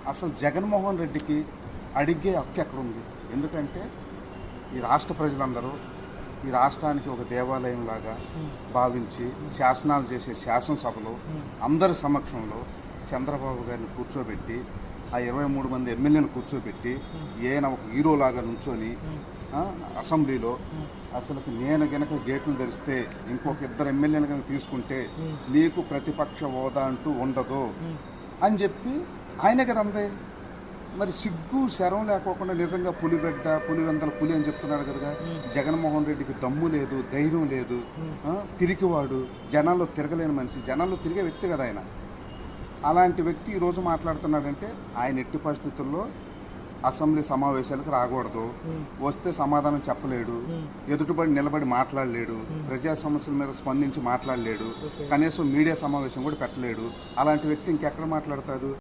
అసలు జగన్మోహన్ రెడ్డికి అడిగే హక్కు ఎక్కడుంది? ఎందుకంటే ఈ రాష్ట్ర ప్రజలందరూ ఈ రాష్ట్రానికి ఒక దేవాలయం లాగా భావించి శాసనాలు చేసే శాసనసభలో అందరి సమక్షంలో చంద్రబాబు గారిని కూర్చోబెట్టి ఆ 23 మంది ఎమ్మెల్యేలను కూర్చోబెట్టి ఈయన ఒక హీరోలాగా నుంచొని అసెంబ్లీలో అసలు నేను గనక గేట్లు తెరిస్తే ఇంకొక 2 ఎమ్మెల్యేలు కనుక తీసుకుంటే నీకు ప్రతిపక్ష హోదా అంటూ ఉండదు అని చెప్పి ఆయనే కదా అందే. మరి సిగ్గు శరం లేకోకుండా నిజంగా పులిబిడ్డ పులివెందల పులి అని చెప్తున్నాడు కదా. జగన్మోహన్ రెడ్డికి దమ్ము లేదు, ధైర్యం లేదు, పిరికివాడు, జనాల్లో తిరగలేని మనిషి, జనాల్లో తిరిగే వ్యక్తి కదా ఆయన. అలాంటి వ్యక్తి ఈరోజు మాట్లాడుతున్నాడంటే ఆయన ఎట్టి పరిస్థితుల్లో అసెంబ్లీ సమావేశాలకు రాకూడదు, వస్తే సమాధానం చెప్పలేడు, ఎదుటిబడి నిలబడి మాట్లాడలేడు, ప్రజా సమస్యల మీద స్పందించి మాట్లాడలేడు, కనీసం మీడియా సమావేశం కూడా పెట్టలేడు. అలాంటి వ్యక్తి ఇంకెక్కడ మాట్లాడతాడు?